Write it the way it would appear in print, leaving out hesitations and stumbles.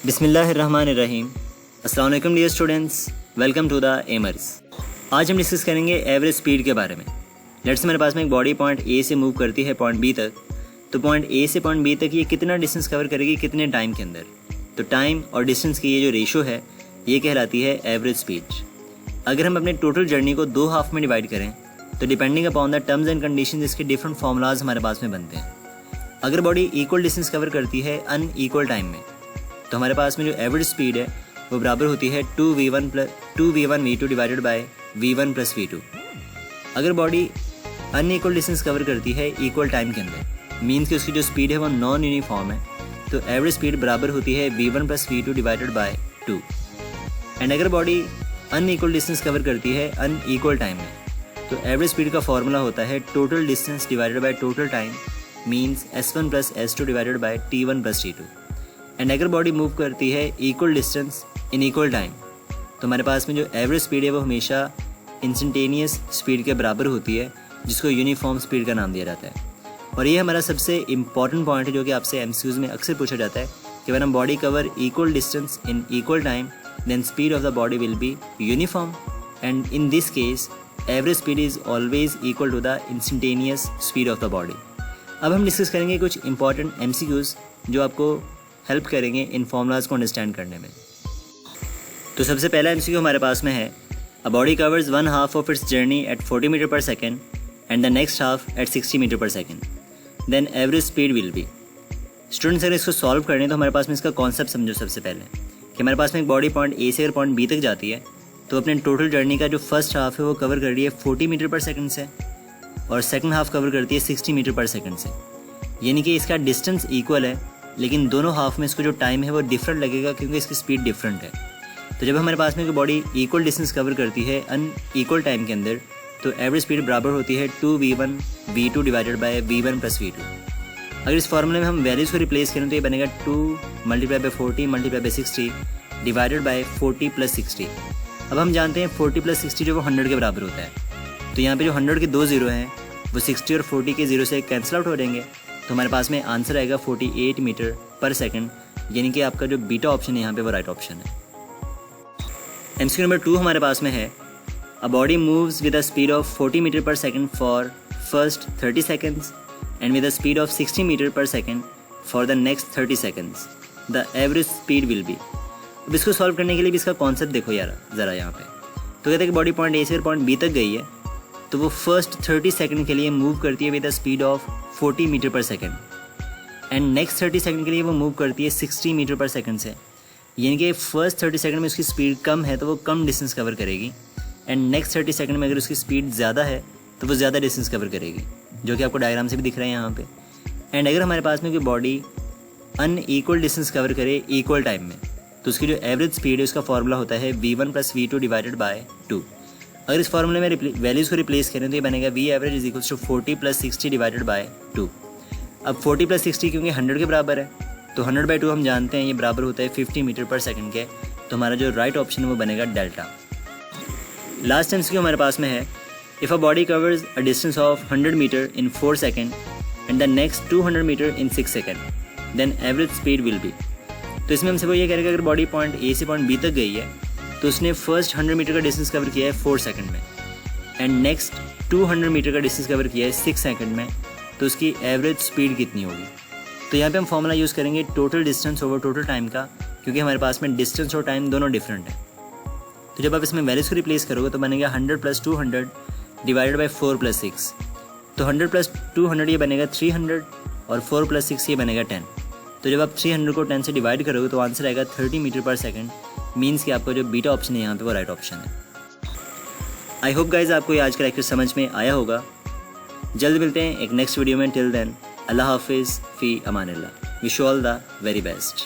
बिस्मिल्लाहिर्रहमानिर्रहीम। अस्सलाम वालेकुम dear students, welcome to the aimers. आज हम डिस्कस करेंगे एवरेज स्पीड के बारे में। लेट्स मेरे पास में एक बॉडी पॉइंट ए से मूव करती है पॉइंट बी तक, तो पॉइंट ए से पॉइंट बी तक ये कितना डिस्टेंस कवर करेगी कितने टाइम के अंदर। तो टाइम और डिस्टेंस की ये जो रेशो है ये कहलाती है एवरेज स्पीड। अगर हम अपने टोटल जर्नी को दो हाफ में डिवाइड करें तो depending upon the terms and conditions इसके डिफरेंट फार्मूलाज हमारे पास में बनते हैं। अगर बॉडी इक्वल डिस्टेंस कवर करती है अनइक्वल टाइम में तो हमारे पास में जो एवरेज स्पीड है वो बराबर होती है 2v1v2 divided by v1 plus v2। अगर बॉडी अनइक्वल डिस्टेंस कवर करती है इक्वल टाइम के अंदर, मीन्स कि उसकी जो स्पीड है वो नॉन यूनिफॉर्म है, तो एवरेज स्पीड बराबर होती है v1 plus v2 divided by 2। And अगर बॉडी अनइक्वल डिस्टेंस कवर करती है अनइक्वल टाइम में तो एवरेज स्पीड का फॉर्मूला होता है total distance divided by total time, means s1 plus s2 divided by t1 plus t2। And अगर body move करती है equal distance in equal time तो हमारे पास में जो एवरेज स्पीड है वो हमेशा इंस्टेंटेनियस स्पीड के बराबर होती है, जिसको यूनिफॉर्म स्पीड का नाम दिया जाता है। और ये हमारा सबसे इंपॉर्टेंट पॉइंट है जो कि आपसे एमसीक्यूज में अक्सर पूछा जाता है कि when body cover equal distance in equal time then speed of the body will be uniform, and in this case average speed is always equal to the instantaneous speed of the body. अब हम discuss करेंगे कुछ important MCQs जो आपको help करेंगे इन formulas को understand करने में। तो सबसे पहला एमसीक्यू हमारे पास में है, a body covers one half of its journey at 40 metre per second and the next half at 60 metre per second, then average speed will be. Students अगर इसको सॉल्व करने हैं तो हमारे पास में इसका कॉन्सेप्ट समझो सबसे पहले कि हमारे पास में एक बॉडी पॉइंट ए से अगर पॉइंट बी तक जाती है तो अपने टोटल जर्नी का जो फर्स्ट हाफ है वो कवर कर रही है 40 मीटर पर सेकेंड से और सेकेंड हाफ कवर करती है 60 मीटर पर सेकेंड से, यानी कि इसका डिस्टेंस इक्वल है लेकिन दोनों हाफ में इसको जो टाइम है वो डिफरेंट लगेगा क्योंकि इसकी स्पीड डिफरेंट है। तो जब हमारे पास में कोई बॉडी इक्वल डिस्टेंस कवर करती है अनइक्वल टाइम के अंदर तो एवरेज स्पीड बराबर होती है 2v1v2 divided by v1 plus v2। अगर इस फॉर्मूले में हम वैल्यूज़ को रिप्लेस करें तो ये बनेगा 2 multiply by 40 multiply by 60 divided bye 40 plus 60। अब हम जानते हैं 40 प्लस 60 जो वो 100 के बराबर होता है, तो यहाँ पे जो 100 के दो जीरो हैं वो 60 और 40 के जीरो से कैंसिल आउट हो जाएंगे, तो हमारे पास में आंसर आएगा 48 मीटर पर सेकंड, यानी कि आपका जो बीटा ऑप्शन है यहाँ पे वो राइट ऑप्शन है। एमसीक्यू नंबर 2 हमारे पास में है, a body moves with a speed of 40 metre per second for first 30 seconds and with a speed of 60 metre per second for the next 30 seconds, the average speed will be. अब इसको solve करने के लिए भी इसका concept देखो यार ज़रा यहाँ पे। तो कहते हैं कि बॉडी पॉइंट ए से पॉइंट बी तक गई है तो वो फर्स्ट 30 सेकंड के लिए मूव करती है with a speed of 40 metre per second and next 30 second के लिए वो मूव करती है 60 मीटर पर सेकंड से, यानी कि फर्स्ट 30 सेकंड में उसकी स्पीड कम है तो वो कम डिस्टेंस कवर करेगी, एंड नेक्स्ट 30 सेकंड में अगर उसकी स्पीड ज़्यादा है तो वो ज़्यादा डिस्टेंस कवर करेगी, जो कि आपको डायग्राम से भी दिख रहा है यहाँ पे। एंड अगर हमारे पास में कोई बॉडी अनइक्वल डिस्टेंस कवर करे इक्वल टाइम में तो उसकी जो एवरेज स्पीड है उसका फॉर्मूला होता है v1 plus v2 divided by 2। अगर इस फॉर्मूले में वैल्यूज़ को रिप्लेस करें तो ये बनेगा v average is equals to 40 plus 60 divided by 2। अब 40 प्लस 60 क्योंकि 100 के बराबर है तो 100/2 हम जानते हैं ये बराबर होता है 50 मीटर पर सेकंड के, तो हमारा जो राइट ऑप्शन है वो बनेगा डेल्टा। लास्ट एमसीक्यू हमारे पास में है, if a body covers a distance of 100 meter in 4 second and the next 200 meter in 6 second then average speed will be. तो इसमें हमसे वो ये करेगा अगर बॉडी पॉइंट ए से पॉइंट बी तक गई है तो उसने फर्स्ट 100 मीटर का डिस्टेंस कवर किया है 4 सेकंड में एंड नेक्स्ट 200 मीटर का डिस्टेंस कवर किया है 6 सेकंड में, तो उसकी एवरेज स्पीड कितनी होगी। तो यहाँ पे हम फॉर्मूला यूज़ करेंगे total distance over total time का, क्योंकि हमारे पास में डिस्टेंस और टाइम दोनों डिफरेंट है। तो जब आप इसमें वैल्यूज़ को रिप्लेस करोगे तो बनेगा 100 प्लस 200 डिवाइडेड बाई 4 प्लस 6। तो 100 प्लस 200 ये बनेगा 300 और 4 प्लस 6 ये बनेगा 10। तो जब आप 300 को 10 से डिवाइड करोगे तो आंसर आएगा 30 मीटर पर सेकंड, मीन्स कि आपका जो बीटा ऑप्शन है यहाँ पे वो राइट ऑप्शन है। आई होप गाइज आपको ये आज का लेक्चर समझ में आया होगा। जल्द मिलते हैं एक नेक्स्ट वीडियो में। टिल देन अल्लाह हाफिज़ फ़ी अमानिल्लाह। Wish you all the very best.